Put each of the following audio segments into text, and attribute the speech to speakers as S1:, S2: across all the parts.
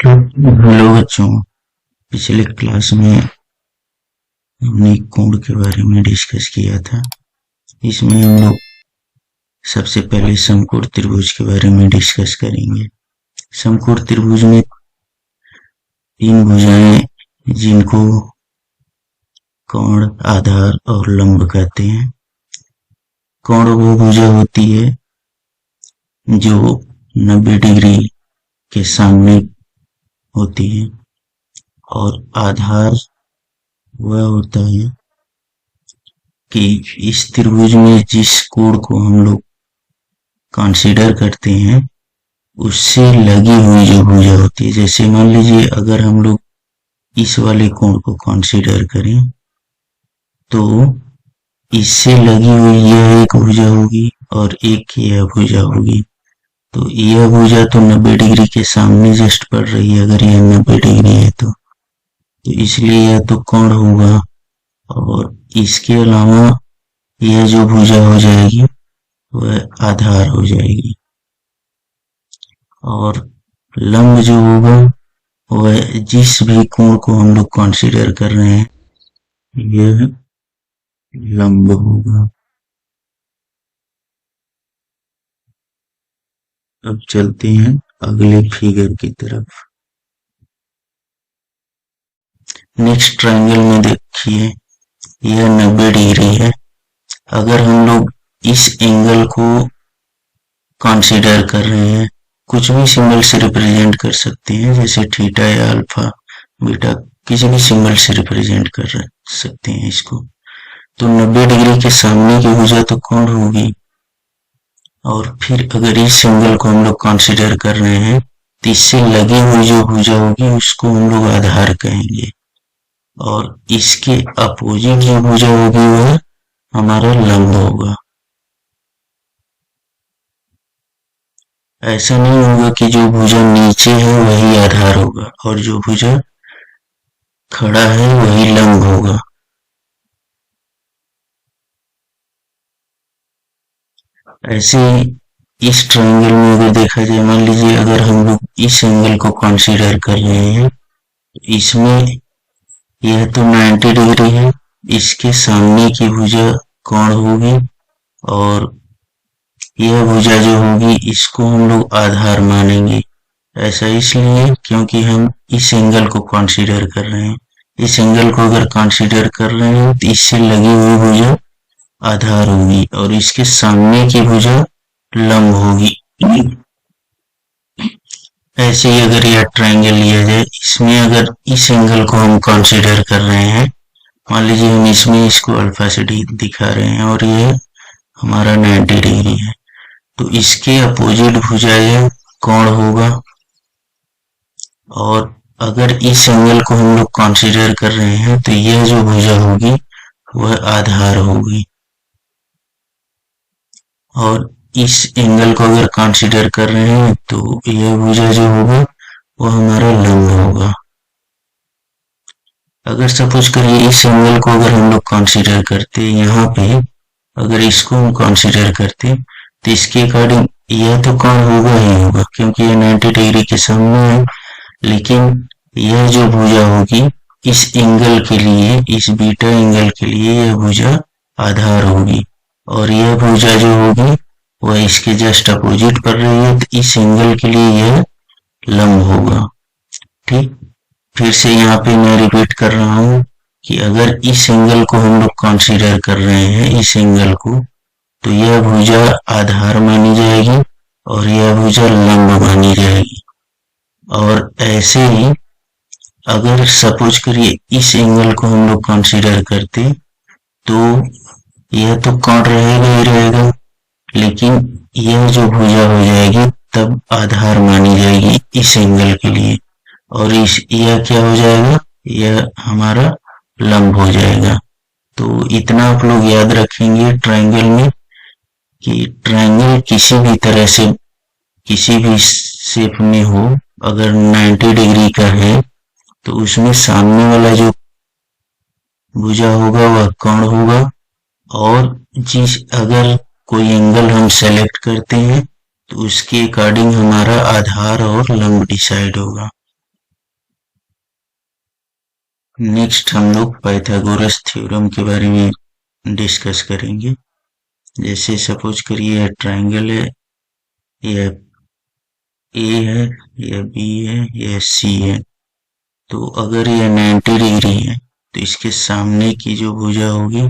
S1: Hello बच्चों। पिछले class में हमने कोण के बारे में डिस्कस किया था। इसमें हम लोग सबसे पहले समकोण त्रिभुज के बारे में डिस्कस करेंगे। समकोण त्रिभुज में तीन भुजाएं जिनको कोण, आधार और लंब कहते हैं। कोण वो भुजा होती है जो 90 डिग्री के सामने होती है और आधार वह होता है कि इस त्रिभुज में जिस कोण को हम लोग कंसीडर करते हैं उससे लगी हुई जो भुजा होती है। जैसे मान लीजिए अगर हम लोग इस वाले कोण को कंसीडर करें तो इससे लगी हुई यह एक भुजा होगी और एक यह भुजा होगी। तो यह भुजा तो 90 डिग्री के सामने जस्ट पड़ रही है। अगर यह 90 डिग्री है तो इसलिए यह तो कोण होगा और इसके अलावा यह जो भुजा हो जाएगी वह आधार हो जाएगी और लंब जो होगा वह जिस भी कोण को हम लोग कंसीडर कर रहे हैं यह लंब होगा। अब चलते हैं अगले फिगर की तरफ। नेक्स्ट ट्रायंगल में देखिए यह 90 डिग्री है। अगर हम लोग इस एंगल को कंसीडर कर रहे हैं, कुछ भी सिंबल से रिप्रेजेंट कर सकते हैं, जैसे थीटा या अल्फा बीटा, किसी भी सिंबल से रिप्रेजेंट कर सकते हैं इसको। तो 90 डिग्री के सामने की भुजा तो कोण होगी और फिर अगर इस एंगल को हम लोग कंसीडर कर रहे हैं तो इससे लगी हुई जो भुजा होगी उसको हम लोग आधार कहेंगे और इसके अपोजिट जो भुजा होगी वह हमारा लंब होगा। ऐसा नहीं होगा कि जो भुजा नीचे है वही आधार होगा और जो भुजा खड़ा है वही लंब होगा। ऐसे इस ट्रायंगल में अगर देखा जाए, मान लीजिए अगर हम लोग इस एंगल को कंसीडर कर रहे हैं, इसमें यह तो 90 डिग्री है, इसके सामने की भुजा कोण होगी और यह भुजा जो होगी इसको हम लोग आधार मानेंगे। ऐसा इसलिए क्योंकि हम इस एंगल को कंसीडर कर रहे हैं। इस एंगल को अगर कंसीडर कर रहे हैं तो इससे लगी हुई भुजा आधार होगी और इसके सामने की भुजा लंब होगी। ऐसे ही अगर यह ट्रायंगल लिया जाए, इसमें अगर इस एंगल को हम कंसीडर कर रहे हैं, मान लीजिए हम इसमें इसको अल्फा से दिखा रहे हैं और ये हमारा 90 डिग्री है, तो इसके अपोजिट भुजा यह कोण होगा और अगर इस एंगल को हम लोग कंसीडर कर रहे हैं तो यह जो भुजा होगी वह आधार होगी और इस एंगल को अगर कंसीडर कर रहे हैं तो यह भुजा जो होगा वो हमारा लंब होगा। अगर सपोज करिए इस एंगल को अगर हम लोग कंसीडर करते, यहाँ पे अगर इसको हम कंसीडर करते तो इसके अकॉर्डिंग यह तो कोण होगा ही होगा क्योंकि यह 90 डिग्री के सामने है, लेकिन यह जो भुजा होगी इस एंगल के लिए, इस बीटा एंगल के लिए यह भुजा आधार होगी और यह भुजा जो होगी वह इसके जस्ट अपोजिट पड़ रही है, तो इस एंगल के लिए यह लंब होगा। ठीक, फिर से यहाँ पे मैं रिपीट कर रहा हूँ कि अगर इस एंगल को हम लोग कंसीडर कर रहे हैं, इस एंगल को, तो यह भुजा आधार मानी जाएगी और यह भुजा लंब मानी जाएगी। और ऐसे ही अगर सपोज करिए इस एंगल को हम लोग कंसीडर करते तो यह तो कोण रहेगा ही रहेगा, लेकिन यह जो भुजा हो जाएगी तब आधार मानी जाएगी इस एंगल के लिए और यह क्या हो जाएगा, यह हमारा लंब हो जाएगा। तो इतना आप लोग याद रखेंगे ट्रायंगल में कि ट्रायंगल किसी भी तरह से, किसी भी शेप में हो, अगर 90 डिग्री का है तो उसमें सामने वाला जो भुजा होगा वह कोण होगा और जिस अगर कोई एंगल हम सेलेक्ट करते हैं तो उसके अकॉर्डिंग हमारा आधार और लंब डिसाइड होगा। नेक्स्ट हम लोग पाइथागोरस थ्योरम के बारे में डिस्कस करेंगे। जैसे सपोज करिए ट्रायंगल है, यह ए है, यह बी है, यह सी है। तो अगर यह 90 डिग्री है तो इसके सामने की जो भुजा होगी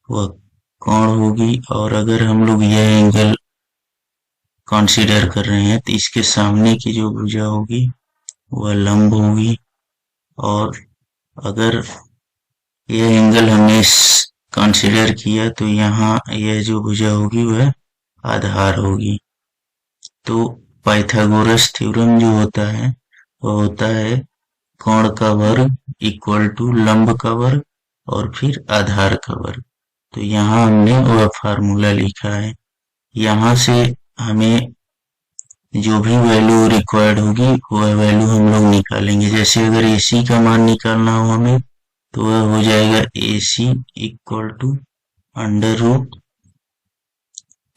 S1: वह कोण होगी, और अगर हम लोग यह एंगल कंसीडर कर रहे हैं तो इसके सामने की जो भुजा होगी वह लंब होगी, और अगर यह एंगल हमने कंसीडर किया तो यहाँ यह जो भुजा होगी वह आधार होगी। तो पाइथागोरस थ्योरम जो होता है वह होता है कोण का वर्ग इक्वल टू लंब का वर्ग और फिर आधार का वर्ग। तो यहाँ हमने वह फार्मूला लिखा है। यहाँ से हमें जो भी वैल्यू रिक्वायर्ड होगी वह वैल्यू हम लोग निकालेंगे। जैसे अगर AC का मान निकालना हो हमें तो वह हो जाएगा AC equal to under root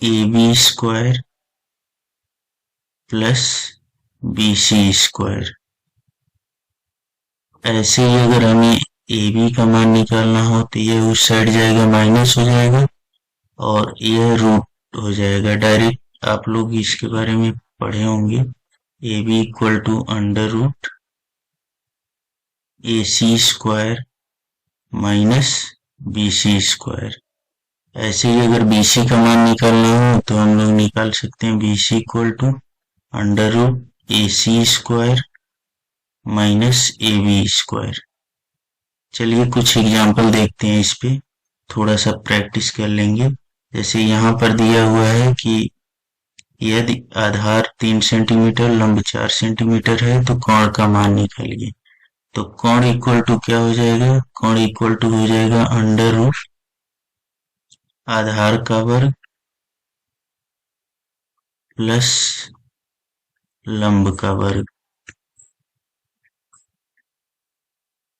S1: AB square plus BC square. ऐसे ही अगर हमें AB का मान निकालना हो तो यह उस साइड जाएगा, माइनस हो जाएगा, और यह रूट हो जाएगा। डायरेक्ट आप लोग इसके बारे में पढ़े होंगे। AB equal to under root AC square minus BC square. ऐसे ही अगर BC का मान निकालना हो तो हम लोग निकाल सकते हैं BC equal to under root AC square minus AB square. चलिए कुछ एग्जाम्पल देखते हैं, इस पे थोड़ा सा प्रैक्टिस कर लेंगे। जैसे यहाँ पर दिया हुआ है कि यदि आधार 3 सेंटीमीटर लंब 4 सेंटीमीटर है तो कोण का मान निकालिए। तो कोण इक्वल टू क्या हो जाएगा? कोण इक्वल टू हो जाएगा अंडर रूट आधार का वर्ग प्लस लंब का वर्ग।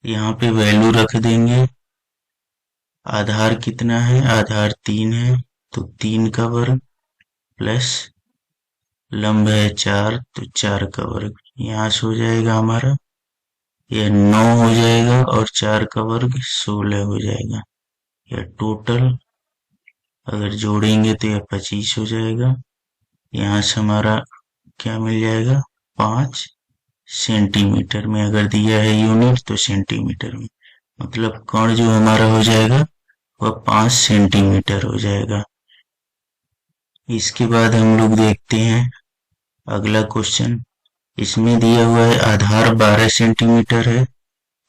S1: यहाँ पे वैल्यू रख देंगे। आधार कितना है? आधार 3 है तो 3 का वर्ग प्लस लंब है 4 तो 4 का वर्ग। यहाँ से हो जाएगा हमारा यह 9 हो जाएगा और 4 का वर्ग 16 हो जाएगा। यह टोटल अगर जोड़ेंगे तो यह 25 हो जाएगा। यहाँ से हमारा क्या मिल जाएगा? 5 सेंटीमीटर में। अगर दिया है यूनिट तो सेंटीमीटर में, मतलब कोण जो हमारा हो जाएगा वह 5 सेंटीमीटर हो जाएगा। इसके बाद हम लोग देखते हैं अगला क्वेश्चन। इसमें दिया हुआ है आधार 12 सेंटीमीटर है,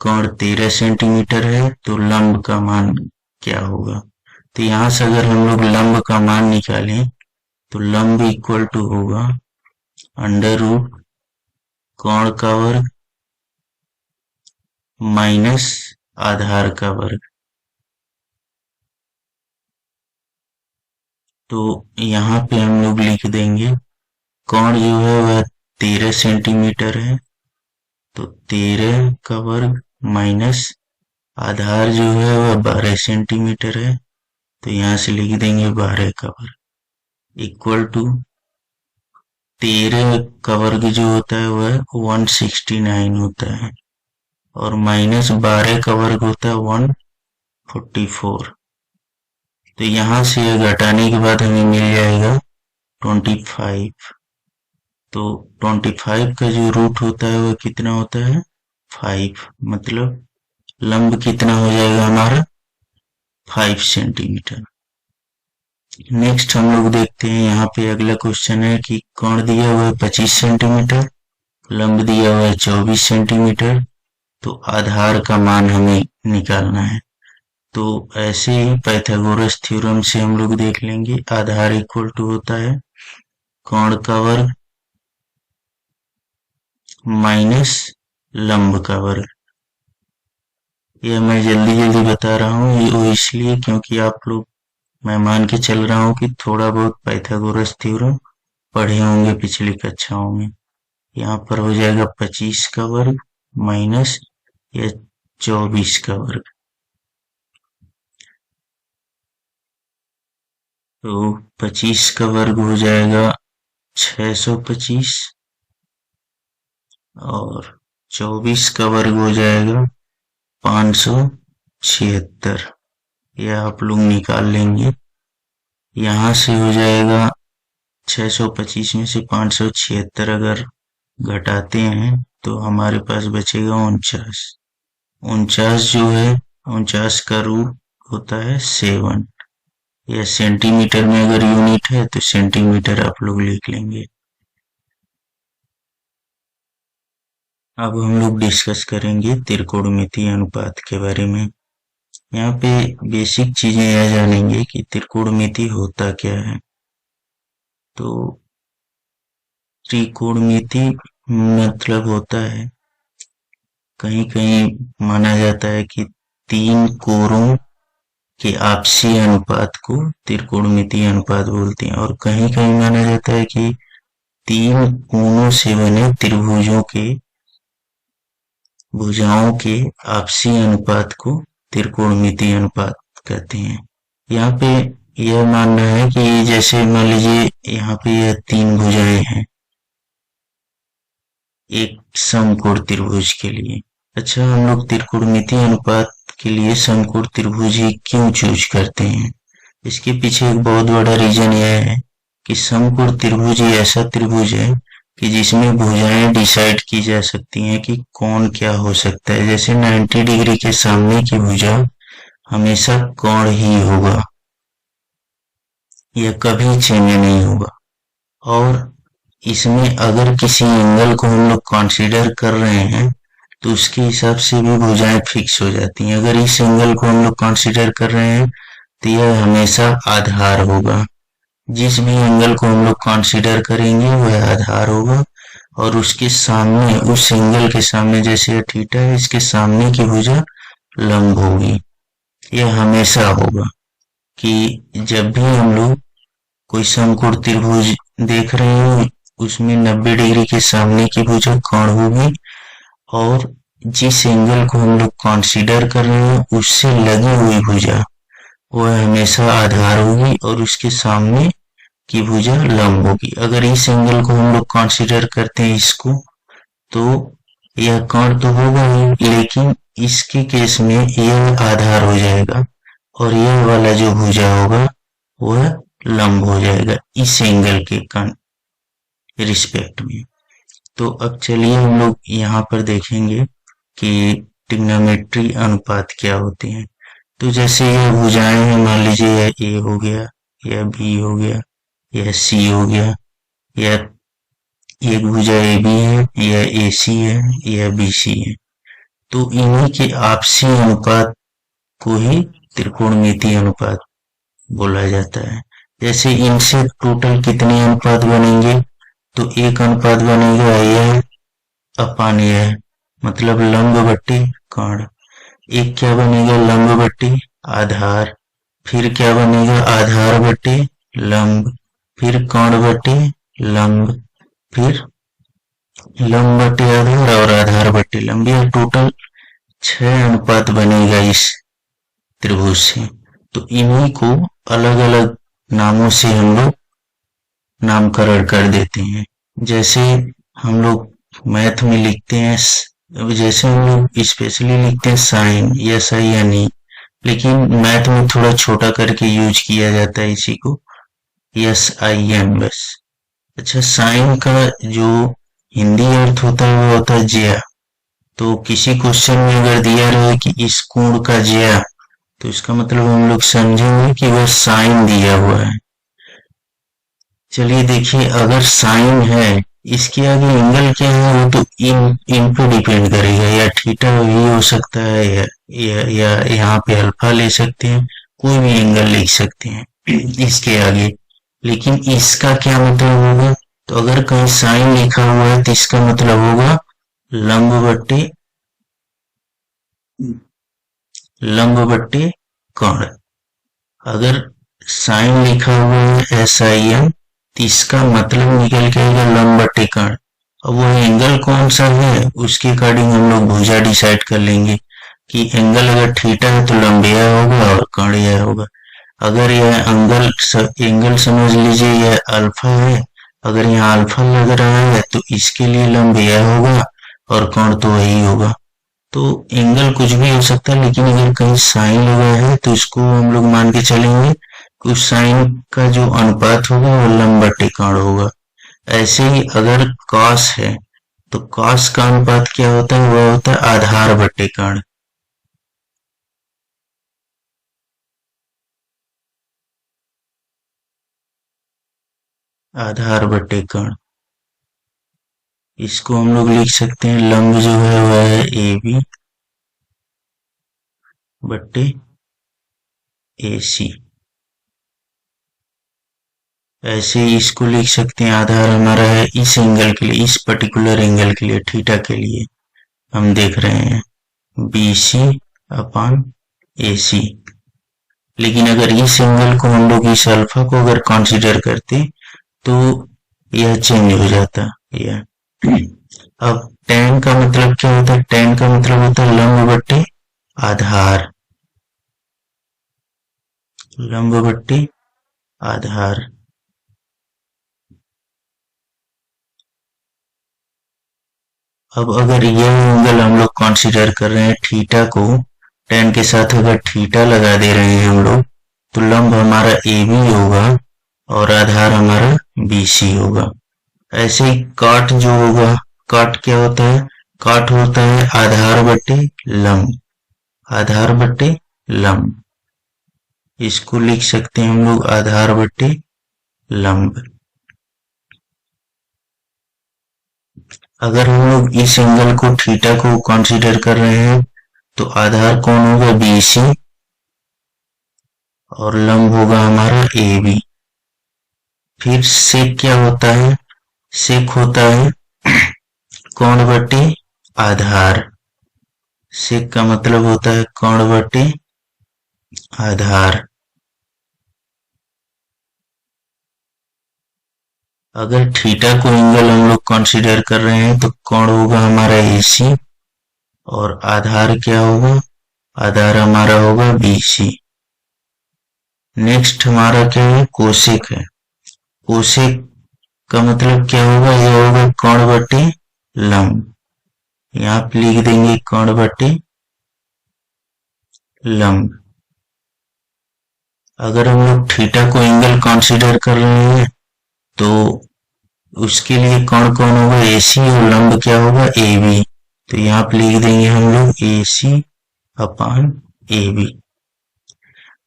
S1: कोण 13 सेंटीमीटर है, तो लंब का मान क्या होगा? तो यहाँ से अगर हम लोग लंब का मान निकालें तो लंब इक्वल टू होगा अंडर रूट कोण का वर्ग माइनस आधार का वर्ग। तो यहाँ पे हम लोग लिख देंगे कोण जो है वह 13 सेंटीमीटर है तो 13 का वर्ग माइनस आधार जो है वह 12 सेंटीमीटर है तो यहाँ से लिख देंगे 12 का वर्ग इक्वल टू 13 का वर्ग जो होता है वह 169 होता है और माइनस 12 का वर्ग होता है 144। तो यहाँ से यह घटाने के बाद हमें मिल जाएगा 25। तो 25 का जो रूट होता है वह कितना होता है? 5। मतलब लंब कितना हो जाएगा हमारा? 5 सेंटीमीटर। नेक्स्ट हम लोग देखते हैं, यहाँ पे अगला क्वेश्चन है कि कोण दिया हुआ है 25 सेंटीमीटर, लंब दिया हुआ है 24 सेंटीमीटर, तो आधार का मान हमें निकालना है। तो ऐसे ही पाइथागोरस थ्योरम से हम लोग देख लेंगे। आधार इक्वल टू होता है कोण का वर्ग माइनस लंब का वर्ग। यह मैं जल्दी जल्दी बता रहा हूँ, ये वो इसलिए क्योंकि आप लोग, मैं मान के चल रहा हूँ कि थोड़ा बहुत पाइथागोरस थ्योरम पढ़े होंगे पिछली कक्षाओं में। यहाँ पर हो जाएगा 25 का वर्ग माइनस या 24 का वर्ग। तो 25 का वर्ग हो जाएगा 625 और 24 का वर्ग हो जाएगा 576, यह आप लोग निकाल लेंगे। यहाँ से हो जाएगा 625 में से 576 अगर घटाते हैं तो हमारे पास बचेगा 49। 49 जो है, 49 का रूट होता है 7। यह सेंटीमीटर में अगर यूनिट है तो सेंटीमीटर आप लोग लिख लेंगे। अब हम लोग डिस्कस करेंगे त्रिकोणमितीय अनुपात के बारे में। यहाँ पे बेसिक चीजें यह जानेंगे कि त्रिकोणमिति होता क्या है। तो त्रिकोणमिति मतलब होता है, कहीं कहीं माना जाता है कि तीन कोणों के आपसी अनुपात को त्रिकोणमितीय अनुपात बोलते हैं, और कहीं कहीं माना जाता है कि तीन कोणों से बने त्रिभुजों के भुजाओं के आपसी अनुपात को त्रिकोणमितीय अनुपात कहते हैं। यहाँ पे यह मानना है कि जैसे मान लीजिए यहाँ पे यह तीन भुजाएं हैं एक समकोण त्रिभुज के लिए। अच्छा, हम लोग त्रिकोणमितीय अनुपात के लिए समकोण त्रिभुज ही क्यों चूज करते हैं? इसके पीछे एक बहुत बड़ा रीजन यह है कि समकोण त्रिभुज ही ऐसा त्रिभुज है कि जिसमें भुजाएं डिसाइड की जा सकती हैं कि कौन क्या हो सकता है। जैसे 90 डिग्री के सामने की भुजा हमेशा कोण ही होगा, यह कभी चेंज नहीं होगा। और इसमें अगर किसी एंगल को हम लोग कंसीडर कर रहे हैं तो उसके हिसाब से भी भुजाएं फिक्स हो जाती हैं। अगर इस एंगल को हम लोग कंसीडर कर रहे हैं तो यह हमेशा आधार होगा। जिस भी एंगल को हम लोग कंसीडर करेंगे वह आधार होगा, और उसके सामने, उस एंगल के सामने, जैसे थीटा है, इसके सामने की भुजा लंब होगी। यह हमेशा होगा कि जब भी हम लोग कोई समकोण त्रिभुज देख रहे हो उसमें 90 डिग्री के सामने की भुजा कोण होगी, और जिस एंगल को हम लोग कंसीडर कर रहे हैं उससे लगी हुई भुजा वह हमेशा आधार होगी, और उसके सामने की भुजा लंब होगी। अगर इस एंगल को हम लोग कंसीडर करते हैं इसको, तो यह कोण तो होगा ही, लेकिन इसके केस में यह आधार हो जाएगा और यह वाला जो भुजा होगा वह लंब हो जाएगा इस एंगल के रिस्पेक्ट में। तो अब चलिए हम लोग यहाँ पर देखेंगे कि ट्रिग्नोमेट्री अनुपात क्या होते हैं। तो जैसे यह भुजाएं हैं, मान लीजिए यह ए हो गया, यह बी हो गया, यह सी हो गया, यह एक भुजा ए बी है, यह ए सी है, यह बी सी है। तो इन्हीं के आपसी अनुपात को ही त्रिकोणमितीय अनुपात बोला जाता है। जैसे इनसे टोटल कितने अनुपात बनेंगे? तो एक अनुपात बनेगा यह अपान यह, मतलब लंब बट्टे कोण। एक क्या बनेगा? लंब बट्टे आधार। फिर क्या बनेगा? आधार बट्टे लंब। फिर कोण बट्टे लंब। फिर लंब बट्टे आधार और आधार बट्टे लंब। यह टोटल 6 अनुपात बनेगा इस त्रिभुज से। तो इन्हीं को अलग अलग नामों से हम लोग नामकरण कर देते हैं। जैसे हम लोग मैथ में लिखते हैं, जैसे हम लोग स्पेशली लिखते हैं साइन, SINE, लेकिन मैथ में थोड़ा छोटा करके यूज किया जाता है इसी को, SIN बस। अच्छा, साइन का जो हिंदी अर्थ होता है वो होता है ज्या। तो किसी क्वेश्चन में अगर दिया रहे कि इस कोण का ज्या, तो इसका मतलब हम लोग समझेंगे कि वह साइन दिया हुआ है। चलिए देखिए, अगर साइन है, इसके आगे एंगल क्या है वो तो इन पे डिपेंड करेगा, या थीटा भी हो सकता है, या यहाँ पे अल्फा ले सकते हैं, कोई भी एंगल लिख सकते हैं इसके आगे। लेकिन इसका क्या मतलब होगा? तो अगर कहीं साइन लिखा हुआ है तो इसका मतलब होगा लंब बट्टे कोण। अगर साइन लिखा हुआ है SIN तो इसका मतलब निकल के आएगा लंब बट्टे कोण। अब वो एंगल कौन सा है उसके अकॉर्डिंग हम लोग भुजा डिसाइड कर लेंगे कि एंगल अगर थीटा है तो लंब यह होगा और कोण यह होगा। अगर यह एंगल समझ लीजिए यह अल्फा है, अगर यहाँ अल्फा लग रहा है तो इसके लिए लंब यह होगा और कोण तो वही होगा। तो एंगल कुछ भी हो सकता है, लेकिन अगर कहीं साइन लगा है तो इसको हम लोग मान के चलेंगे कि उस साइन का जो अनुपात होगा वो लंब बटे कर्ण होगा। ऐसे ही अगर कॉस है तो कॉस का अनुपात क्या होता है, वह होता है आधार बटे कर्ण। आधार बटे कर्ण, इसको हम लोग लिख सकते हैं लंब जो है वह है ए बी बटे ए सी। ऐसे ही इसको लिख सकते हैं आधार हमारा है इस एंगल के लिए, इस पर्टिकुलर एंगल के लिए, थीटा के लिए हम देख रहे हैं बी सी अपान ए सी। लेकिन अगर इस एंगल को हम लोग इस अल्फा को अगर कंसीडर करते तो यह चेंज हो जाता यह। अब tan का मतलब क्या होता है, tan का मतलब होता है लंब बट्टे आधार, लंब बट्टे आधार। अब अगर यह एंगल हम लोग कंसीडर कर रहे हैं थीटा को, tan के साथ अगर थीटा लगा दे रहे हैं हम लोग, तो लंब हमारा ए बी होगा और आधार हमारा बी सी होगा। ऐसे ही काट जो होगा, काट क्या होता है, काट होता है आधार बटे लंब, आधार बटे लंब। इसको लिख सकते हैं हम लोग आधार बटे लंब। अगर हम लोग इस एंगल को थीटा को कंसीडर कर रहे हैं तो आधार कौन होगा, बी सी, और लंब होगा हमारा ए बी। फिर सेक क्या होता है, सेक होता है कोण बटे आधार। सेक का मतलब होता है कोण बटे आधार। अगर थीटा को एंगल हम लोग कंसीडर कर रहे हैं तो कोण होगा हमारा एसी और आधार क्या होगा, आधार हमारा होगा बीसी। नेक्स्ट हमारा क्या है, कोसेक है। कोसेक का मतलब क्या होगा, यह होगा कोण बटे लंब। यहाँ पे लिख देंगे कोण बटे लंब। अगर हम लोग थीटा को एंगल कंसीडर कर रहे हैं तो उसके लिए कौन कौन होगा, एसी, और लंब क्या होगा, ए बी। तो यहाँ पे लिख देंगे हम लोग ए सी अपान ए बी।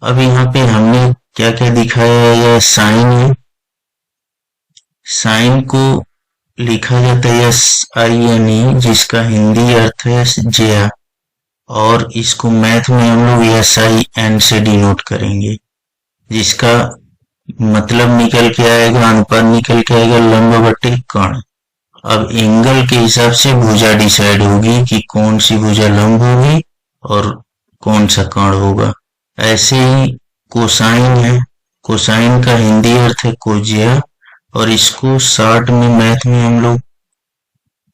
S1: अब यहाँ पे हमने क्या क्या दिखाया है, यह साइन है। साइन को लिखा जाता है एस आई एन ई, जिसका हिंदी अर्थ है ज्या, और इसको मैथ में हम लोग एस आई एन से डिनोट करेंगे, जिसका मतलब निकल के आएगा, अनुपात निकल के आएगा लंब बटे कर्ण। अब एंगल के हिसाब से भुजा डिसाइड होगी कि कौन सी भुजा लंब होगी और कौन सा कर्ण होगा। ऐसे ही कोसाइन है, कोसाइन का हिंदी अर्थ है कोज्या, और इसको शॉर्ट में मैथ में हम लोग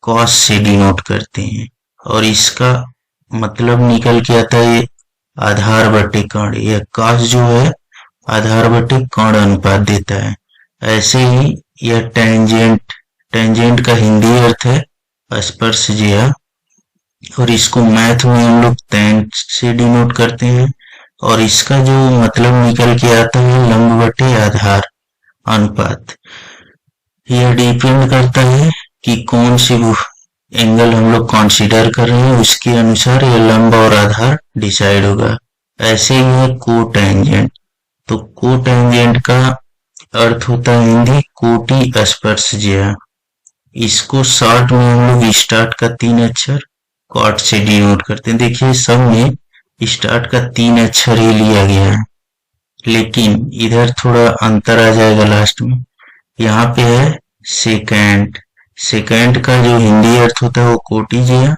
S1: कॉस से डिनोट करते हैं, और इसका मतलब निकल के आता है आधार बटे कर्ण। यह कॉस जो है आधार बटे कर्ण अनुपात देता है। ऐसे ही यह टेंजेंट, टेंजेंट का हिंदी अर्थ है स्पर्शज्या, और इसको मैथ में हम लोग tan से डिनोट करते हैं, और इसका जो मतलब निकल के आता है लंब बटे आधार अनुपात। यह डिपेंड करता है कि कौन सी एंगल हम लोग कंसीडर कर रहे हैं, उसके अनुसार यह लंब और आधार डिसाइड होगा। ऐसे ही है कोटेंजेंट। तो कोटेंजेंट का अर्थ होता है हिंदी कोटि स्पर्शज्या। इसको शॉर्ट में हम लोग स्टार्ट का 3 अक्षर कॉट से डिनोट करते हैं। देखिए सब में स्टार्ट का 3 अक्षर ही लिया गया है, लेकिन इधर थोड़ा अंतर आ जाएगा लास्ट में। यहाँ पे है सेकेंड, सेकेंड का जो हिंदी अर्थ होता है वो कोटिज्या,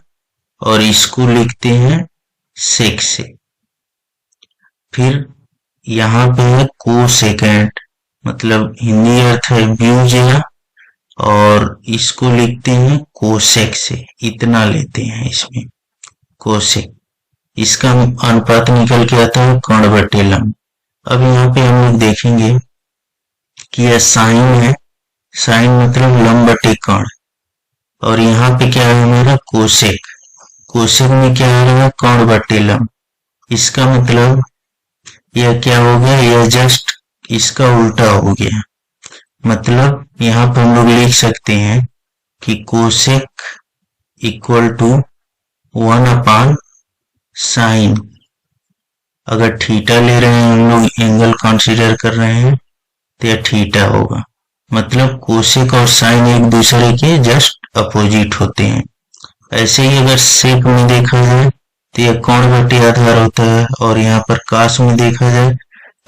S1: और इसको लिखते हैं सेक से। फिर यहाँ पे है को सेकेंड, मतलब हिंदी अर्थ है ब्यूज्या, और इसको लिखते हैं कोसेक से, इतना लेते हैं इसमें कोसेक। इसका अनुपात निकल के आता है कर्ण बटे लंब। अब यहाँ पे हम लोग देखेंगे कि यह साइन है, साइन मतलब लंब बटे कर्ण, और यहाँ पे क्या है हमारा कोसेक, कोसेक में क्या आ रहा है, कर्ण बटे लंब। इसका मतलब यह क्या हो गया, यह जस्ट इसका उल्टा हो गया। मतलब यहाँ पर हम लोग लिख सकते हैं कि कोसेक इक्वल टू 1 साइन, अगर थीटा ले रहे हैं हम लोग, एंगल कंसीडर कर रहे हैं, तो यह थीटा होगा। मतलब कोसेक और साइन एक दूसरे के जस्ट अपोजिट होते हैं। ऐसे ही अगर सेक में देखा जाए तो यह कोण बटे आधार होता है, और यहाँ पर काश में देखा जाए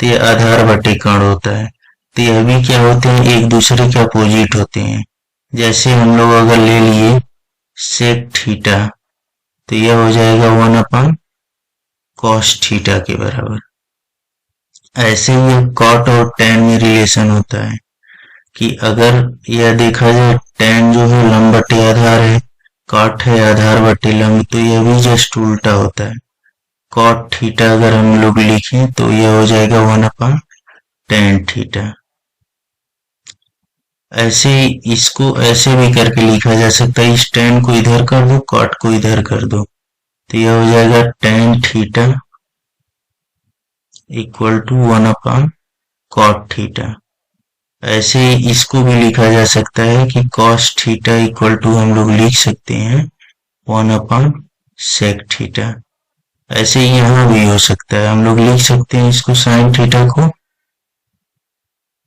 S1: तो यह आधार बटे कर्ण होता है। तो यह भी क्या होते हैं, एक दूसरे के अपोजिट होते हैं। जैसे हम लोग अगर ले लिए सेक थीटा, तो यह हो जाएगा 1 कॉस थीटा के बराबर। ऐसे ही कॉट और टैन में रिलेशन होता है कि अगर यह देखा जाए टैन जो है लंब बटे आधार है, कॉट है आधार बटे लंब, तो यह भी जस्ट उल्टा होता है। कॉट थीटा अगर हम लोग लिखें तो यह हो जाएगा 1/tan थीटा। ऐसे इसको ऐसे भी करके लिखा जा सकता है, इस tan को इधर कर दो, कॉट को इधर कर दो, तो यह हो जाएगा tan theta equal to 1/cot theta. ऐसे इसको भी लिखा जा सकता है कि cos थीटा इक्वल टू हम लोग लिख सकते हैं 1/sec थीटा। ऐसे ही यहाँ भी हो सकता है, हम लोग लिख सकते हैं इसको sin थीटा को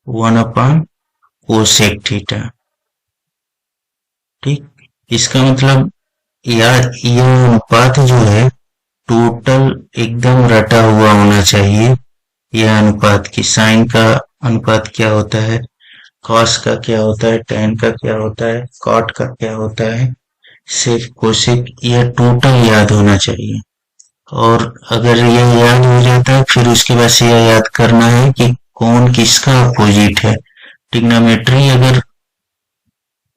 S1: 1/cosec थीटा। ठीक, इसका मतलब यह अनुपात जो है टोटल एकदम रटा हुआ होना चाहिए। यह अनुपात की साइन का अनुपात क्या होता है, कॉस का क्या होता है, टैन का क्या होता है, कॉट का क्या होता है, सेक कोसेक, यह टोटल याद होना चाहिए। और अगर यह याद हो जाता है फिर उसके बाद से यह याद करना है कि कौन किसका अपोजिट है। ट्रिग्नोमेट्री अगर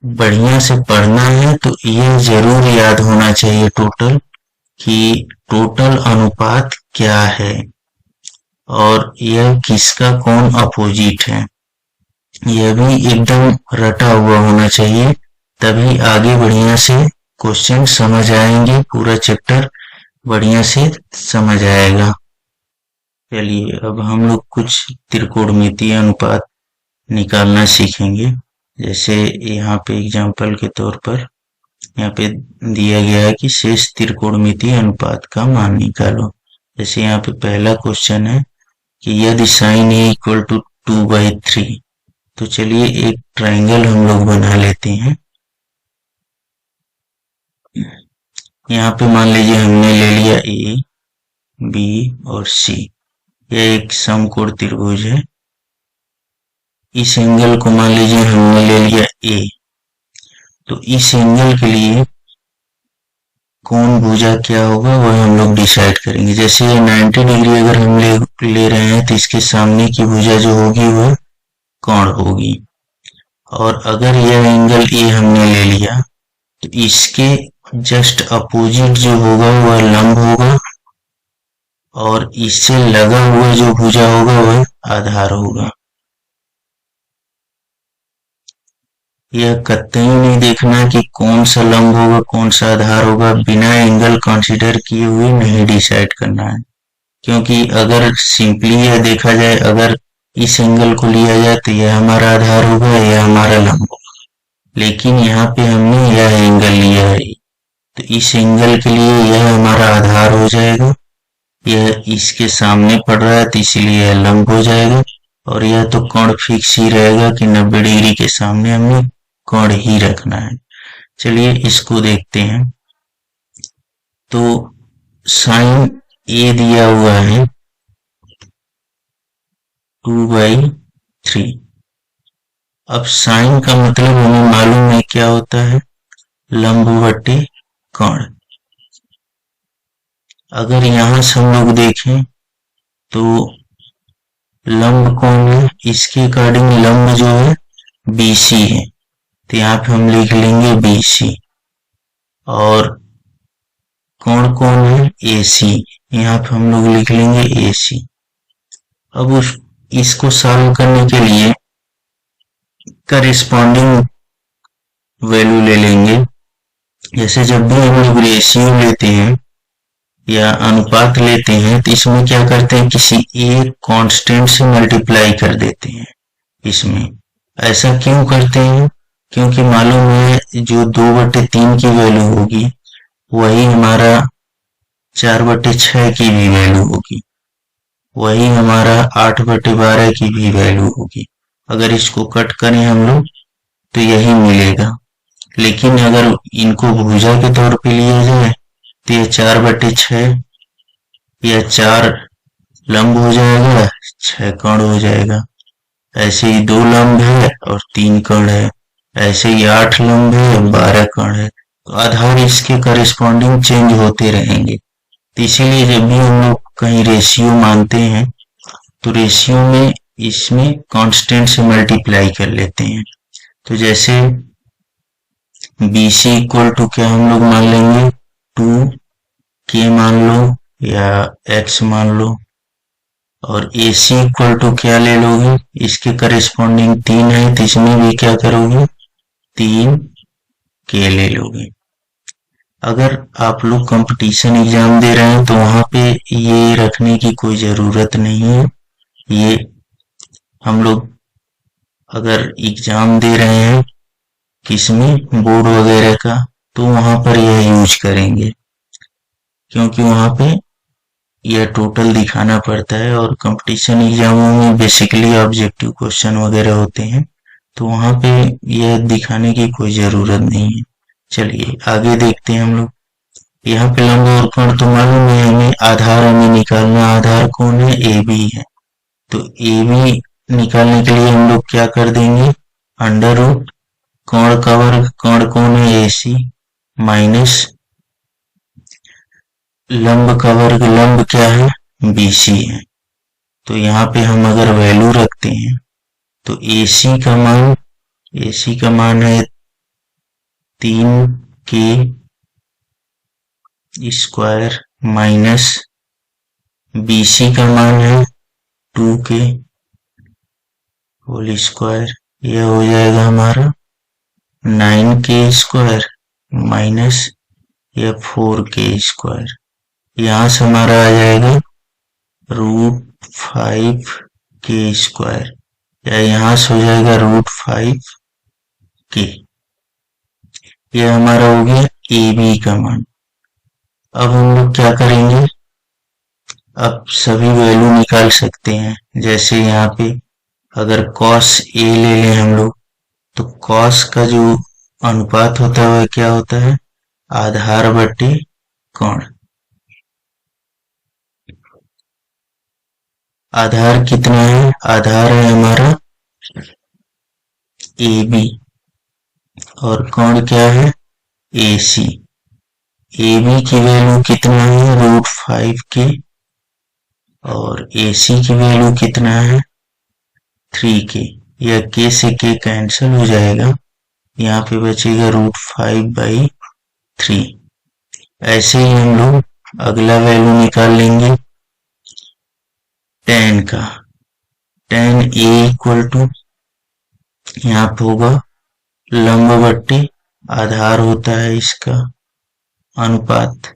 S1: बढ़िया से पढ़ना है तो यह जरूर याद होना चाहिए टोटल, कि टोटल अनुपात क्या है और यह किसका कौन अपोजिट है। यह भी एकदम रटा हुआ होना चाहिए, तभी आगे बढ़िया से क्वेश्चन समझ आएंगे, पूरा चैप्टर बढ़िया से समझ आएगा। चलिए अब हम लोग कुछ त्रिकोणमितीय अनुपात निकालना सीखेंगे। जैसे यहाँ पे एग्जाम्पल के तौर पर यहाँ पे दिया गया है कि शेष त्रिकोणमितीय अनुपात का मान निकालो। जैसे यहाँ पे पहला क्वेश्चन है कि यदि साइन ए इक्वल टू 2/3, तो चलिए एक ट्रायंगल हम लोग बना लेते हैं। यहाँ पे मान लीजिए हमने ले लिया ए, बी और सी, यह एक समकोण त्रिभुज है। इस एंगल को मान लीजिए हमने ले लिया ए, तो इस एंगल के लिए कौन भुजा क्या होगा वह हम लोग डिसाइड करेंगे। जैसे ये 90 डिग्री अगर हम ले रहे हैं तो इसके सामने की भुजा जो होगी वह कोण होगी। और अगर यह एंगल ए हमने ले लिया तो इसके जस्ट अपोजिट जो होगा वह लंब होगा, और इससे लगा हुआ जो भुजा होगा वह आधार होगा। यह कतई नहीं देखना कि कौन सा लंब होगा कौन सा आधार होगा, बिना एंगल कंसीडर किए हुए नहीं डिसाइड करना है। क्योंकि अगर सिंपली यह देखा जाए, अगर इस एंगल को लिया जाए तो यह हमारा आधार होगा, यह हमारा लंब होगा। लेकिन यहाँ पे हमने यह एंगल लिया है, तो इस एंगल के लिए यह हमारा आधार हो जाएगा, यह इसके सामने पड़ रहा है तो इसीलिए यह लंब हो जाएगा। और यह तो कोण फिक्स ही रहेगा कि 90 डिग्री के सामने हमें कोण ही रखना है। चलिए इसको देखते हैं। तो साइन ए दिया हुआ है 2/3। अब साइन का मतलब हमें मालूम है क्या होता है, लंब बटे कोण। अगर यहां से हम लोग देखें तो लंब कौन है, इसके अकॉर्डिंग लंब जो है BC है, तो यहाँ पे हम लिख लेंगे BC। और कोण कौन है AC, यहाँ पे हम लोग लिख लेंगे AC। अब इसको सॉल्व करने के लिए करेस्पॉन्डिंग वैल्यू ले लेंगे। जैसे जब भी हम लोग रेशियो लेते हैं या अनुपात लेते हैं तो इसमें क्या करते हैं, किसी एक कांस्टेंट से मल्टीप्लाई कर देते हैं इसमें। ऐसा क्यों करते हैं? क्योंकि मालूम है जो 2/3 की वैल्यू होगी वही हमारा 4/6 की भी वैल्यू होगी, वही हमारा 8/12 की भी वैल्यू होगी। अगर इसको कट करें हम लोग तो यही मिलेगा। लेकिन अगर इनको भुजा के तौर पे लिया जाए तो ये 4/6 या 4 लंब हो जाएगा, 6 कर्ण हो जाएगा। ऐसे ही 2 लंब है और 3 कर्ण है। ऐसे ही 8 लंब है, 12 कर्ण है। तो आधार इसके करिस्पॉन्डिंग चेंज होते रहेंगे। तो इसीलिए जब भी हम लोग कहीं रेशियो मानते हैं तो रेशियो में इसमें कांस्टेंट से मल्टीप्लाई कर लेते हैं। तो जैसे BC इक्वल टू क्या हम लोग मान लेंगे, 2K मान लो या X मान लो, और AC इक्वल टू क्या ले लोगे, इसके करिस्पॉन्डिंग 3 है तो इसमें भी क्या करोगे, 3K ले लोगे। अगर आप लोग कंपटीशन एग्जाम दे रहे हैं तो वहां पे ये रखने की कोई जरूरत नहीं है। ये हम लोग अगर एग्जाम दे रहे हैं किसमें, बोर्ड वगैरह का, तो वहां पर यह यूज करेंगे, क्योंकि वहां पे यह टोटल दिखाना पड़ता है। और कंपटीशन एग्जामों में बेसिकली ऑब्जेक्टिव क्वेश्चन वगैरह होते हैं तो वहां पे यह दिखाने की कोई जरूरत नहीं है। चलिए आगे देखते हैं हम लोग। यहाँ पे लंब और कोण तो मालूम है हमें, आधार हमें निकालना, आधार कौन है, AB है। तो AB निकालने के लिए हम लोग क्या कर देंगे, अंडर रूट कोण का वर्ग, कोण कौन है, AC, माइनस लंब का वर्ग, लंब क्या है, BC है। तो यहाँ पे हम अगर वैल्यू रखते हैं तो AC का मान है 3K स्क्वायर माइनस BC का मान है 2K होल स्क्वायर। यह हो जाएगा हमारा 9K स्क्वायर माइनस या 4K स्क्वायर। यहां से हमारा आ जाएगा √5K स्क्वायर, या यहां से हो जाएगा √5K। यह हमारा हो गया AB का मान। अब हम लोग क्या करेंगे, अब सभी वैल्यू निकाल सकते हैं। जैसे यहाँ पे अगर cos A ले लें हम लोग तो cos का जो अनुपात होता है वह क्या होता है, आधार बटे कोण। आधार कितना है, आधार है हमारा AB और कोण क्या है, AC। AB की वैल्यू कितना है, √5K, और AC की वैल्यू कितना है, 3K। यह K से K कैंसिल हो जाएगा, यहाँ पे बचेगा √5/3। ऐसे ही हम लोग अगला वैल्यू निकाल लेंगे tan का। tan A इक्वल टू यहाँ पे होगा लंब बट्टे आधार होता है इसका अनुपात।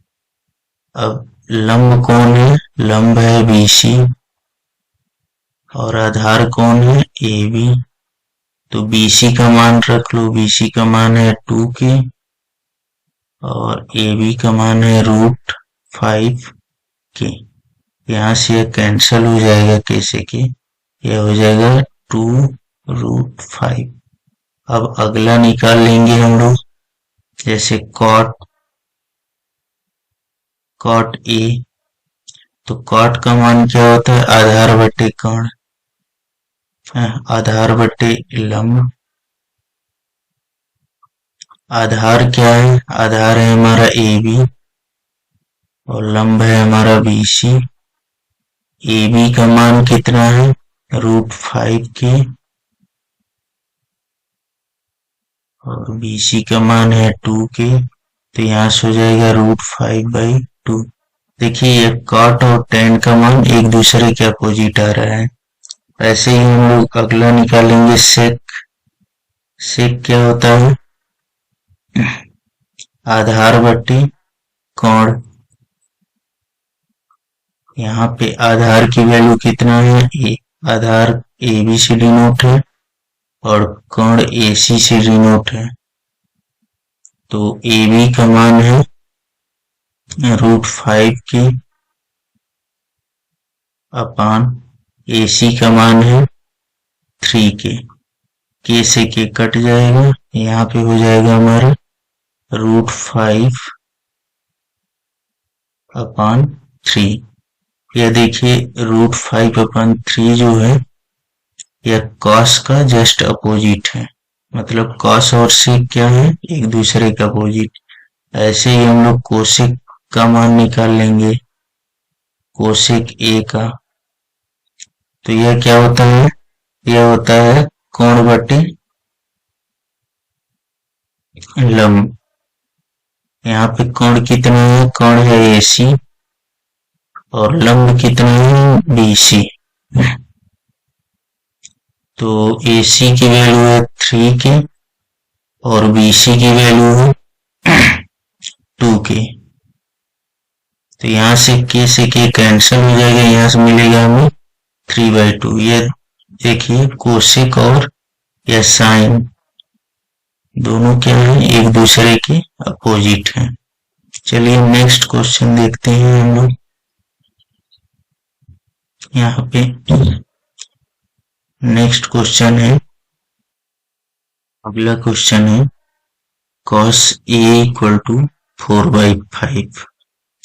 S1: अब लंब कौन है, लंब है BC और आधार कौन है, AB। तो BC का मान रख लो, BC का मान है 2K और AB का मान है √5K। यहाँ से यह कैंसिल हो जाएगा K से K, यह हो जाएगा 2√5। अब अगला निकाल लेंगे हम लोग, जैसे cot A। तो cot का मान क्या होता है, आधार बटे कोण, आधार बटे लंब। आधार क्या है, आधार है हमारा AB और लंब है हमारा BC। AB का मान कितना है, √5K और BC का मान है 2K। तो यहाँ से हो जाएगा √5/2। देखिए ये cot और tan का मान एक दूसरे के अपोजिट आ रहा है। ऐसे ही हम लोग अगला निकालेंगे sec। sec क्या होता है, आधार बट्टे कोण। यहाँ पे आधार की वैल्यू कितना है ए, आधार A B C D note है और कोण ए सी सी डी नोट है। तो ए बी का मान है √5 की अपान ए सी का मान है 3 के से के कट जाएगा, यहाँ पे हो जाएगा हमारा √5 अपान 3। यह देखिए √5/3 जो है यह कॉस का जस्ट अपोजिट है, मतलब कॉस और सेक क्या है, एक दूसरे का अपोजिट। ऐसे ही हम लोग कोसेक का मान निकाल लेंगे, कोसेक ए का। तो यह क्या होता है, यह होता है कोण बटे लंब। यहाँ पे कोण कितना है, कोण है AC और लंब कितना है BC। तो AC की वैल्यू है 3 और BC की वैल्यू है 2 तो यहाँ से के कैंसिल हो जाएगा, यहाँ से मिलेगा हमें 3/2। ये देखिए कोसेक और या साइन दोनों क्या है, एक दूसरे के अपोजिट हैं। चलिए नेक्स्ट क्वेश्चन देखते हैं हम लोग। यहाँ पे नेक्स्ट क्वेश्चन है, अगला क्वेश्चन है cos A = 4/5।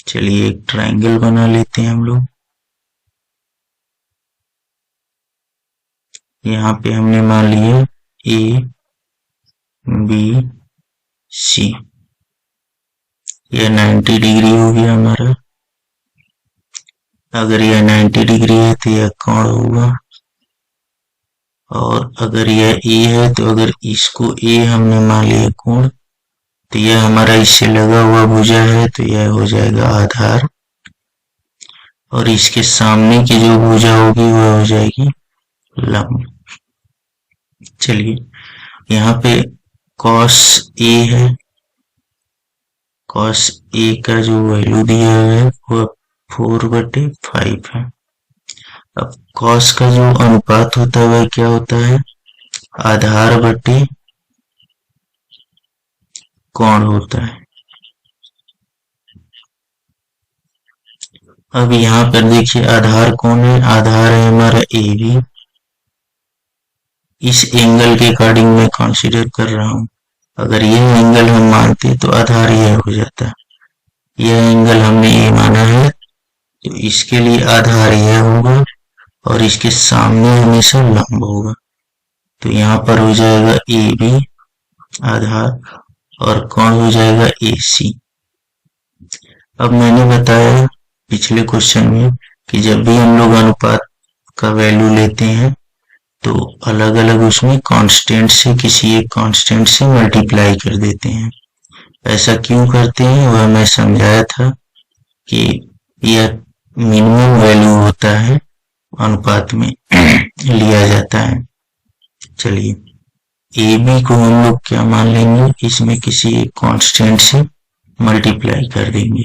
S1: चलिए एक ट्रायंगल बना लेते हैं हम लोग। यहाँ पे हमने मान लिया A B C, यह 90 डिग्री हो गया हमारा। अगर यह 90 डिग्री है तो यह कोण होगा, और अगर यह ए है तो अगर इसको ए हमने मान लिया कोण, तो यह हमारा इससे लगा हुआ भुजा है तो यह हो जाएगा आधार, और इसके सामने की जो भुजा होगी वह हो जाएगी लंब। चलिए यहाँ पे cos A है, cos A का जो वैल्यू दिया है वह 4/5 है। अब cos का जो अनुपात होता है वह क्या होता है, आधार बटे कोण होता है। अब यहाँ पर देखिए आधार कौन है, आधार है हमारा AB। इस एंगल के अकॉर्डिंग मैं कंसीडर कर रहा हूँ, अगर यह एंगल हम मानते तो आधार यह हो जाता। यह एंगल हमने ए माना है तो इसके लिए आधार यह होगा और इसके सामने हमेशा लंब होगा। तो यहाँ पर हो जाएगा AB आधार और कोण हो जाएगा AC। अब मैंने बताया पिछले क्वेश्चन में कि जब भी हम लोग अनुपात का वैल्यू लेते हैं तो अलग अलग उसमें कांस्टेंट से किसी एक कांस्टेंट से मल्टीप्लाई कर देते हैं। ऐसा क्यों करते हैं वह मैं समझाया था कि यह मिनिमम वैल्यू होता है अनुपात में लिया जाता है। चलिए AB को हम लोग क्या मान लेंगे, इसमें किसी एक कांस्टेंट से मल्टीप्लाई कर देंगे,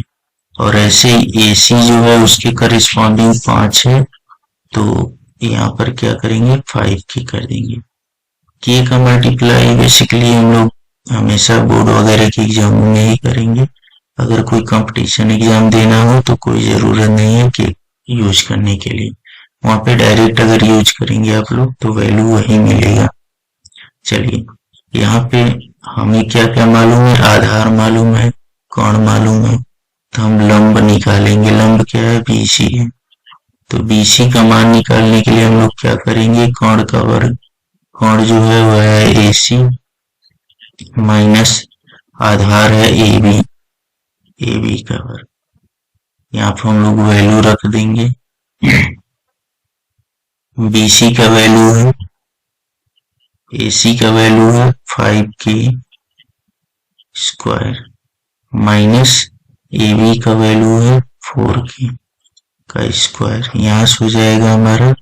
S1: और ऐसे ही AC जो है उसके करिस्पॉन्डिंग 5 है तो यहाँ पर क्या करेंगे 5 की कर देंगे। के का मल्टीप्लाई बेसिकली हम लोग हमेशा बोर्ड वगैरह के एग्जाम में ही करेंगे। अगर कोई कंपटीशन एग्जाम देना हो तो कोई जरूरत नहीं है कि यूज करने के लिए, वहां पे डायरेक्ट अगर यूज करेंगे आप लोग तो वैल्यू वही मिलेगा। चलिए यहाँ पे हमें क्या क्या मालूम है, आधार मालूम है, कोण मालूम है, तो हम लंब निकालेंगे। लंब क्या है, BC है। तो BC का मान निकालने के लिए हम लोग क्या करेंगे, कोण का वर्ग, कोण जो है वह है AC माइनस आधार है AB, AB का वर्ग। यहाँ पर हम लोग वैल्यू रख देंगे। BC का वैल्यू है, AC का वैल्यू है 5K² माइनस AB का वैल्यू है 4K²। यहाँ से हो जाएगा हमारा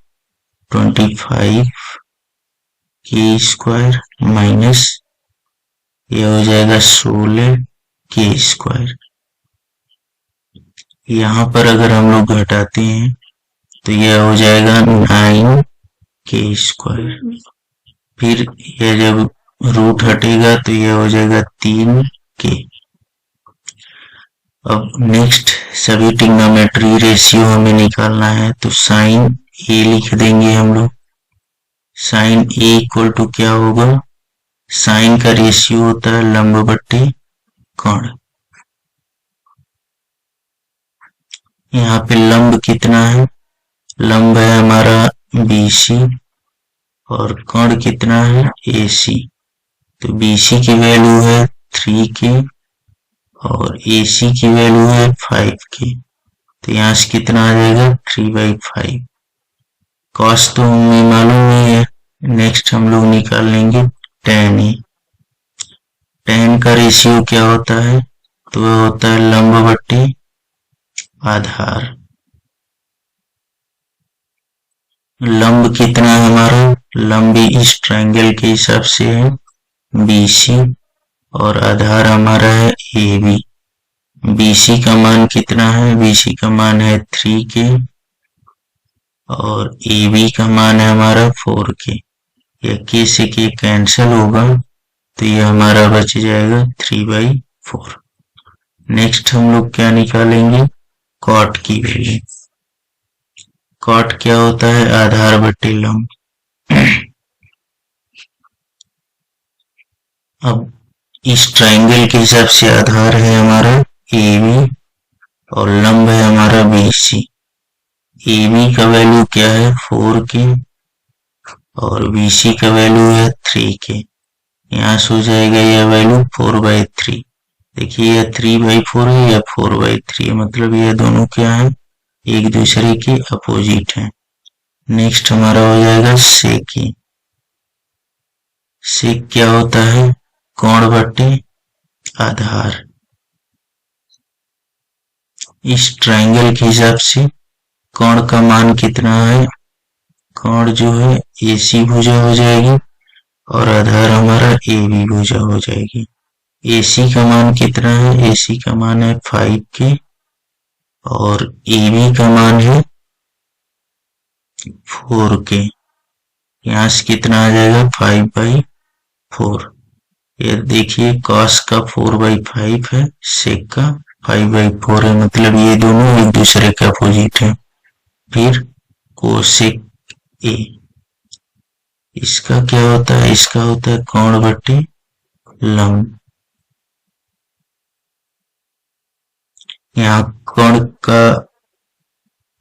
S1: 25K² माइनस यह हो जाएगा 16 के स्क्वायर। यहाँ पर अगर हम लोग घटाते हैं तो यह हो जाएगा 9 के स्क्वायर। फिर यह जब रूट हटेगा तो यह हो जाएगा 3 के। अब नेक्स्ट सभी ट्रिग्नोमेट्री रेशियो हमें निकालना है, तो साइन ए लिख देंगे हम लोग। साइन ए इक्वल टू क्या होगा, साइन का रेशियो होता है लंब बट्टे कोण। यहाँ पे लंब कितना है, लंब है हमारा BC और कोण कितना है AC। तो BC की वैल्यू है 3K और AC की वैल्यू है 5K। तो यहाँ से कितना आ जाएगा 3/5। कॉस तो हमें मालूम नहीं है। नेक्स्ट हम लोग निकाल लेंगे tan ए। tan का रेशियो क्या होता है, तो वह होता है लंब बट्टे आधार। लंब कितना है हमारा, लंब इस ट्रायंगल के हिसाब से है BC और आधार हमारा है AB। BC का मान कितना है, BC का मान है 3K और AB का मान है हमारा 4K। यह K से K कैंसिल होगा तो यह हमारा बच जाएगा 3/4। नेक्स्ट हम लोग क्या निकालेंगे, कॉट की वैल्यू। कॉट क्या होता है, आधार बट्टे लंब। अब इस ट्रायंगल के हिसाब से आधार है हमारा AB और लंब है हमारा BC। AB का वैल्यू क्या है 4K और BC का वैल्यू है 3K। यहाँ से हो जाएगा यह वैल्यू 4/3। देखिए यह 3/4 है या 4/3 है, मतलब यह दोनों क्या है, एक दूसरे के अपोजिट है। नेक्स्ट हमारा हो जाएगा सेक। सेक क्या होता है, कोण बट्टे आधार। इस ट्रायंगल के हिसाब से कोण का मान कितना है, कोण जो है AC भुजा हो जाएगी और आधार हमारा AB भुजा हो जाएगी। AC का मान कितना है, AC का मान है 5K और AB का मान है 4K। यहाँ से कितना आ जाएगा 5/4। ये देखिए कॉस का 4/5 है, सेक का 5/4 है, मतलब ये दोनों एक दूसरे के अपोजिट है। फिर कोसेक ए, इसका क्या होता है, इसका होता है कोण बट्टे लंब। यहाँ कोण का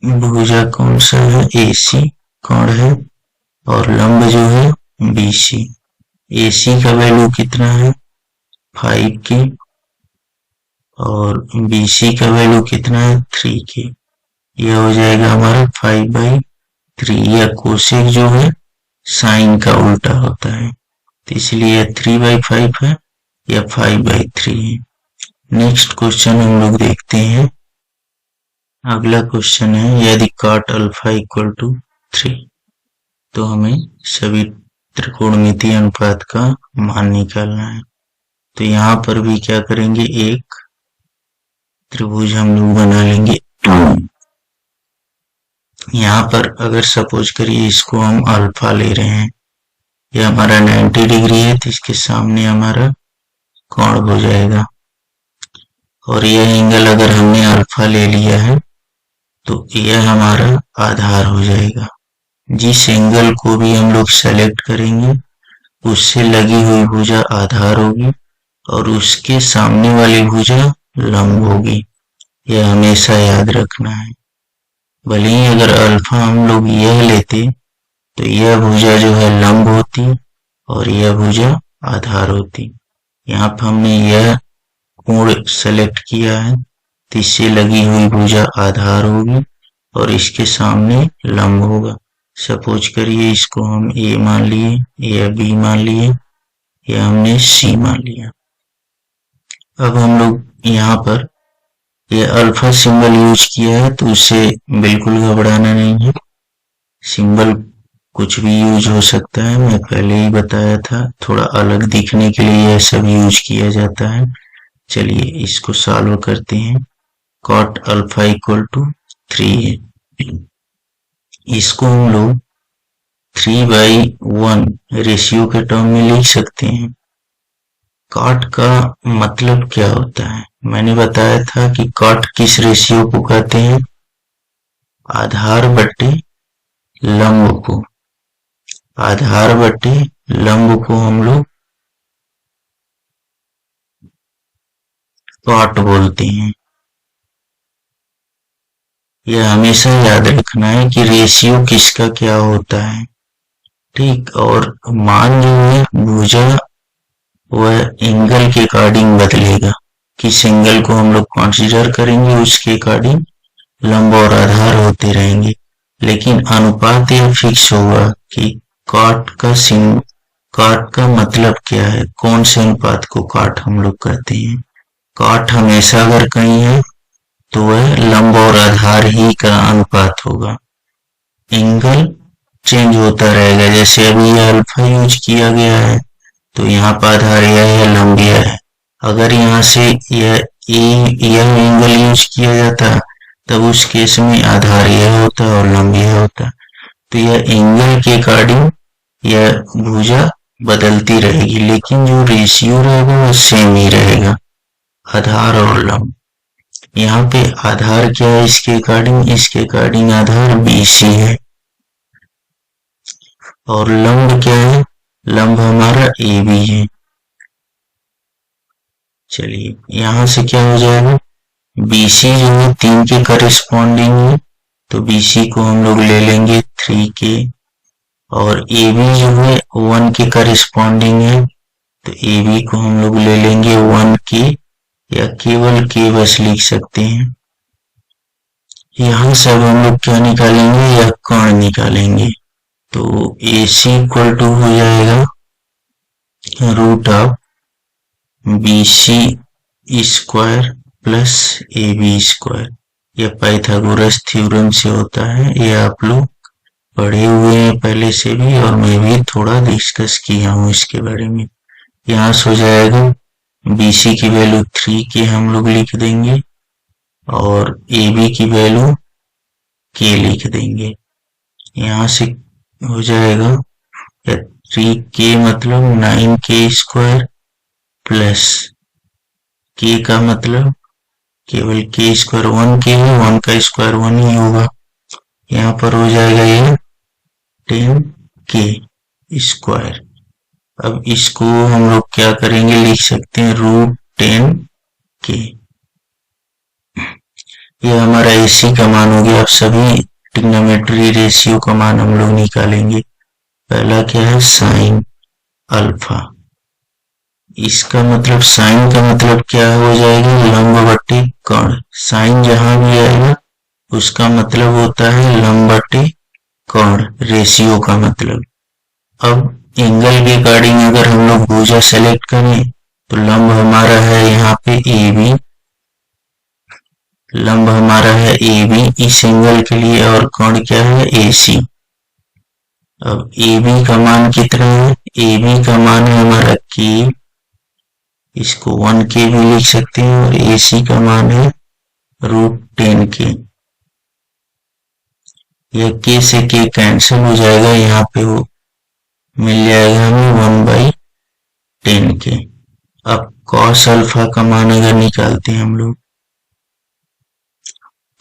S1: भुजा कौन सा है, AC कोण है और लंब जो है BC। AC का वैल्यू कितना है 5K और BC का वैल्यू कितना है 3K। यह हो जाएगा हमारा 5/3। यह कोसेक जो है साइन का उल्टा होता है, तो इसलिए यह 3/5 है, यह 5/3 है। नेक्स्ट क्वेश्चन हम लोग देखते हैं। अगला क्वेश्चन है, यदि cot अल्फा इक्वल टू 3, तो हमें सभी त्रिकोणमितीय अनुपात का मान निकालना है। तो यहाँ पर भी क्या करेंगे, एक त्रिभुज हम लोग बना लेंगे। यहाँ पर अगर सपोज करिए इसको हम अल्फा ले रहे हैं, यह हमारा 90 डिग्री है, तो इसके सामने हमारा कोण हो जाएगा और यह एंगल अगर हमने अल्फा ले लिया है तो यह हमारा आधार हो जाएगा। जिस एंगल को भी हम लोग सेलेक्ट करेंगे उससे लगी हुई भुजा आधार होगी और उसके सामने वाली भुजा लंब होगी। यह हमेशा याद रखना है। भले ही अगर अल्फा हम लोग यह लेते तो यह भुजा जो है लंब होती और यह भुजा आधार होती। यहाँ पर हमने यह कोण सेलेक्ट किया है तो इससे लगी हुई भुजा आधार होगी और इसके सामने लंब होगा। सपोज करिए इसको हम A मान लिए, या B मान लिए, या हमने C मान लिया। अब हम लोग यहाँ पर यह अल्फा सिंबल यूज किया है तो उसे बिल्कुल घबराना नहीं है। सिंबल कुछ भी यूज हो सकता है, मैं पहले ही बताया था, थोड़ा अलग दिखने के लिए यह सब यूज किया जाता है। चलिए इसको सॉल्व करते हैं। कॉट अल्फा इक्वल टू 3 है। इसको हम लोग 3/1 रेशियो के टर्म में लिख सकते हैं। कॉट का मतलब क्या होता है? मैंने बताया था कि कॉट किस रेशियो को कहते हैं? आधार बटे लंब को। आधार बटे लंब को हम लोग कॉट बोलते हैं। यह हमेशा याद रखना है कि रेशियो किसका क्या होता है। ठीक, और मान जो है भुजा वह एंगल के अकॉर्डिंग बदलेगा। किस एंगल को हम लोग कंसीडर करेंगे उसके अकॉर्डिंग लंब और आधार होते रहेंगे। लेकिन अनुपात यह फिक्स होगा कि कॉट का मतलब क्या है, कौन से अनुपात को कॉट हम लोग कहते हैं। कॉट हमेशा अगर कहीं है तो वह लंब और आधार ही का अनुपात होगा। एंगल चेंज होता रहेगा, जैसे अभी यह अल्फा यूज किया गया है तो यहाँ पर आधार यह है, लंब यह है। अगर यहाँ से यह एंगल यूज किया जाता तब उस केस में आधार यह होता और लंब यह होता। तो यह एंगल के अकॉर्डिंग यह भुजा बदलती रहेगी, लेकिन जो रेशियो रहेगा वो सेम ही रहेगा, आधार और लंब। यहाँ पे आधार क्या है इसके अकॉर्डिंग आधार BC है। और लंब क्या है? लंब हमारा AB है। चलिए यहाँ से क्या हो जाएगा, BC जो है 3 के करेस्पॉन्डिंग है तो BC को हम लोग ले लेंगे 3 के, और AB जो है 1 के करेस्पॉन्डिंग है तो AB को हम लोग ले लेंगे 1 के, या केवल के बस लिख सकते हैं। यहाँ से अब हम लोग क्या निकालेंगे, या कर्ण निकालेंगे। तो AC इक्वल टू हो जाएगा root of BC square plus AB square. यह पाइथागोरस थ्योरम से होता है, ये आप लोग पढ़े हुए हैं पहले से भी, और मैं भी थोड़ा डिस्कस किया हूँ इसके बारे में। यहाँ से हो जाएगा BC की वैल्यू 3 के हम लोग लिख देंगे, और AB की वैल्यू K लिख देंगे। यहाँ से हो जाएगा 3K मतलब 9K स्क्वायर प्लस K का मतलब केवल K स्क्वायर 1K है, 1 का स्क्वायर 1 ही होगा। यहाँ पर हो जाएगा ये 10K स्क्वायर। अब इसको हम लोग क्या करेंगे, लिख सकते हैं रूट 10K। ये हमारा AC का मान हो गया। अब सभी ट्रिग्नोमेट्री रेशियो का मान हम लोग निकालेंगे। पहला क्या है, साइन अल्फा। इसका मतलब साइन का मतलब क्या हो जाएगा, लंब बटे कर्ण। साइन जहां भी आएगा उसका मतलब होता है लंब बटे कर्ण, रेशियो का मतलब। अब एंगल के अकॉर्डिंग अगर हम लोग भुजा सेलेक्ट करें तो लंब हमारा है यहाँ पे AB, लंब हमारा है AB इस एंगल के लिए, और कर्ण क्या है, AC। अब AB का मान कितना है, AB का मान है हमारा K, इसको 1K भी लिख सकते हैं, और AC का मान है रूट 10K। यह K से K कैंसिल हो जाएगा, यहाँ पे वो मिल जाएगा हमें 1/10K। अब cos अल्फा का मान अगर निकालते हैं हम लोग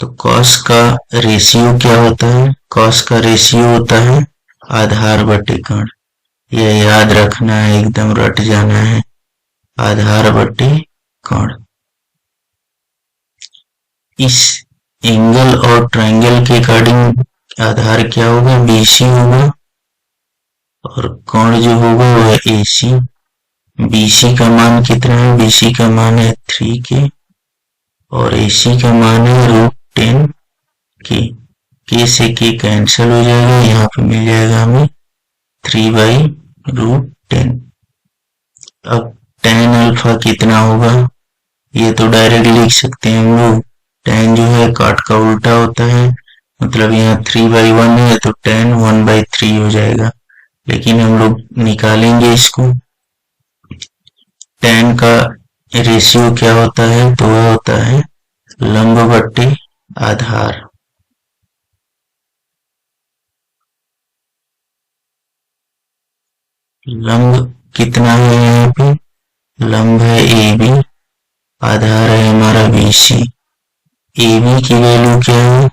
S1: तो cos का रेशियो क्या होता है, cos का रेशियो होता है आधार बटे कर्ण। यह याद रखना है, एकदम रट जाना है, आधार बटे कर्ण। इस एंगल और ट्रायंगल के अकॉर्डिंग आधार क्या होगा, BC होगा, और कर्ण जो होगा वह AC। BC का मान कितना है, BC का मान है 3K, और AC का मान है रूट 10K। K से K कैंसिल हो जाएगा, यहाँ पे मिल जाएगा हमें 3/√10। अब tan अल्फा कितना होगा, ये तो डायरेक्ट लिख सकते हैं हम लोग। tan जो है कॉट का उल्टा होता है, मतलब यहाँ 3/1 है तो tan 1/3 हो जाएगा। लेकिन हम लोग निकालेंगे इसको। tan का रेशियो क्या होता है, तो वह होता है लंब बट्टे आधार। लंब कितना है यहाँ पे, लंब है ए बी, आधार है हमारा बी सी। ए बी की वैल्यू क्या है,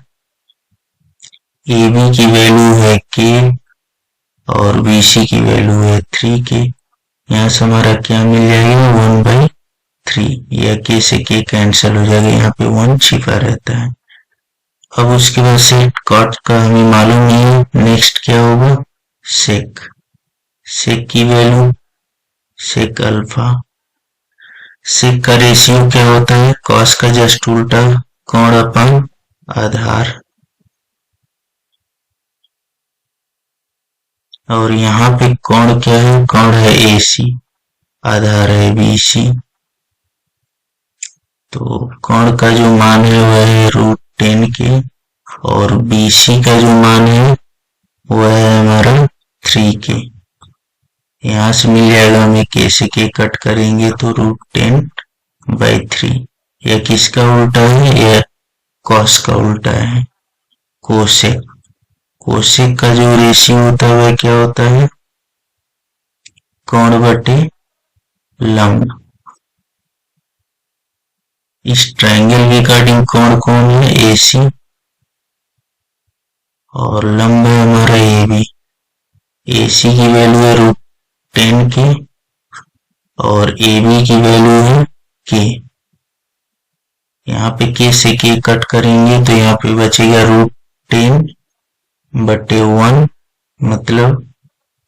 S1: ए बी की वैल्यू है के और बी सी की वैल्यू है 3 के। यहाँ से हमारा क्या मिल जाएगा, 1/3। यह के से के कैंसिल हो जाएगा, यहाँ पे 1 छिपा रहता है। अब उसके बाद सेक कॉट का हमें मालूम नहीं है, नेक्स्ट क्या होगा, सेक। सेक की वैल्यू, सेक अल्फा। सेक का रेशियो क्या होता है, कॉस का जस्ट उल्टा, कोण अपन आधार। और यहाँ पे कोण क्या है, कोण है ए सी, आधार है बी सी। तो कोण का जो मान है वह है √10 के, और बी सी का जो मान है वह है हमारा 3 के। यहाँ से मिल जाएगा हमें, के से के कट करेंगे तो √10/3। यह किसका उल्टा है, यह कॉस का उल्टा है, कोसेक। कोसेक का जो रेशियो होता है वह क्या होता है, कोण बटे लंब। इस ट्रायंगल के अकॉर्डिंग कोण कौन है, ए सी, और लंब है हमारा ए बी। ए सी की वैल्यू है √10 के और ए बी की वैल्यू है के। यहाँ पे के से के कट करेंगे तो यहाँ पे बचेगा √10/1, मतलब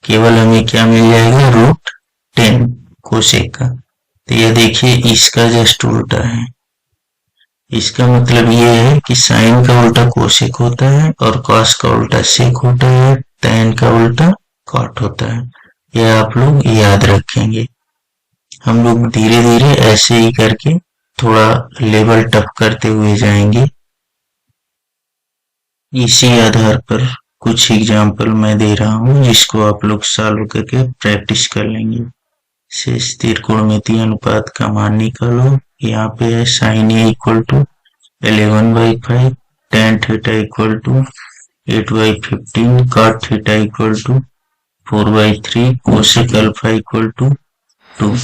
S1: केवल हमें क्या मिल जाएगा, √10 कोसेक का। तो यह देखिए इसका जस्ट उल्टा है। इसका मतलब ये है कि साइन का उल्टा कोसेक होता है और कॉस का उल्टा सेक होता है, टैन का उल्टा कॉट होता है। यह आप लोग याद रखेंगे। हम लोग धीरे धीरे ऐसे ही करके थोड़ा लेवल टफ करते हुए जाएंगे। इसी आधार पर कुछ एग्जाम्पल मैं दे रहा हूँ जिसको आप लोग सॉल्व करके प्रैक्टिस कर लेंगे। शेष त्रिकोणमितीय अनुपात का मान निकालो। यहाँ पे है sine A equal to 11/5, tan theta equal to 8/15, cot theta equal to 4/3, cosec alpha equal to 2।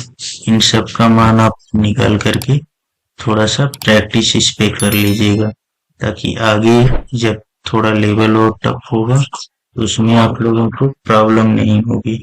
S1: इन सब का मान आप निकाल करके थोड़ा सा प्रैक्टिस इस पे कर लीजिएगा, ताकि आगे जब थोड़ा लेवल और टफ होगा तो उसमें आप लोगों को प्रॉब्लम नहीं होगी।